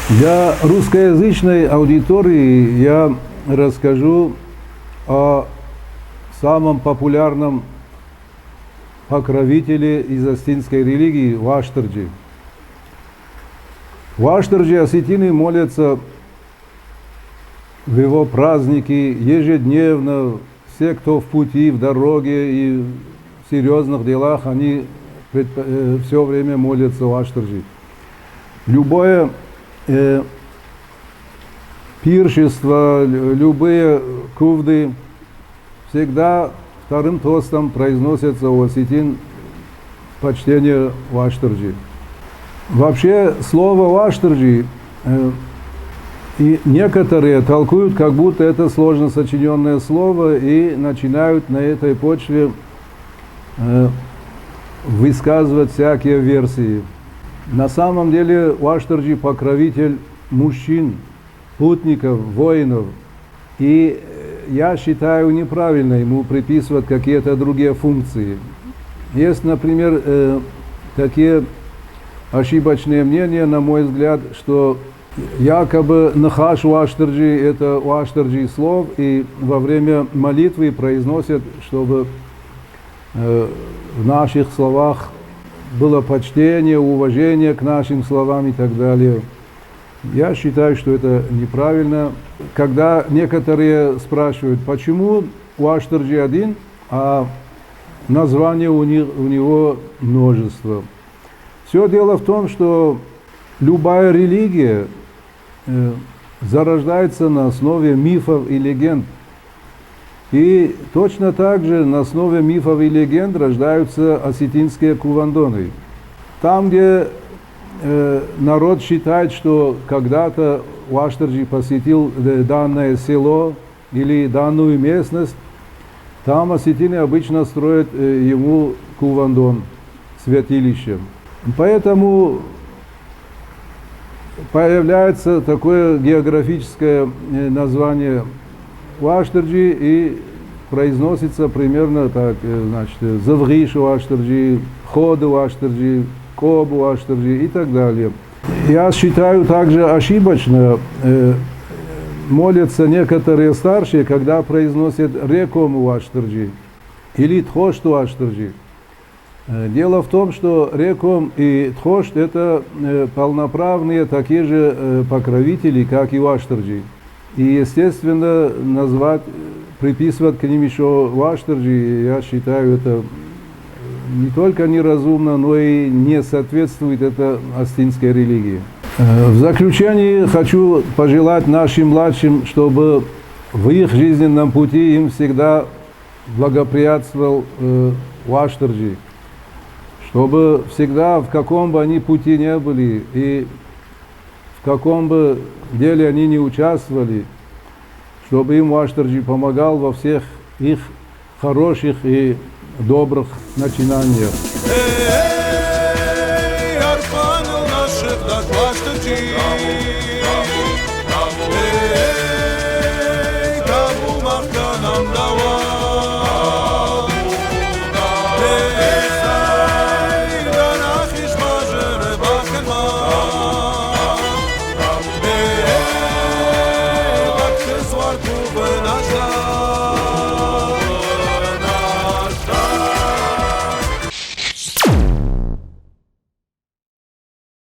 Для русскоязычной аудитории я расскажу о самом популярном покровителе из осетинской религии Ваштарджи. Ваштарджи осетины молятся в его праздники ежедневно. Все, кто в пути, в дороге и в серьезных делах, они все время молятся Ваштарджи. Любое пиршество, любые кувды всегда вторым тостом произносятся у осетин почтение Ваштарджи. Вообще слово Ваштарджи и некоторые толкуют, как будто это сложно сочиненное слово, и начинают на этой почве высказывать всякие версии. На самом деле Ваштарджи покровитель мужчин, путников, воинов. И я считаю неправильно ему приписывать какие-то другие функции. Есть, например, такие ошибочные мнения, на мой взгляд, что якобы Нахаш Ваштарджи – это Ваштарджи слов, и во время молитвы произносят, чтобы в наших словах было почтение, уважение к нашим словам и так далее. Я считаю, что это неправильно. Когда некоторые спрашивают, почему Ваштарджи один, а название у него множество. Все дело в том, что любая религия зарождается на основе мифов и легенд. И точно так же на основе мифов и легенд рождаются осетинские кувандоны. Там, где народ считает, что когда-то Ваштарджи посетил данное село или данную местность, там осетины обычно строят ему кувандон, святилище. Поэтому появляется такое географическое название Ваштарджи и произносится примерно так, значит, Завгиш Ваштарджи, Ходу Ваштарджи, Кобу Ваштарджи и так далее. Я считаю также ошибочно молятся некоторые старшие, когда произносят Реком Ваштарджи или Тхошт Ваштарджи. Дело в том, что Реком и Тхошт это полноправные такие же покровители, как и Ваштарджи. И, естественно, приписывать к ним еще Ваштарджи, я считаю, это не только неразумно, но и не соответствует это осетинской религии. В заключение хочу пожелать нашим младшим, чтобы в их жизненном пути им всегда благоприятствовал Ваштарджи, чтобы всегда, в каком бы они пути не были и в каком бы деле они не участвовали, чтобы им Ваштарджи помогал во всех их хороших и добрых начинаниях. Hey,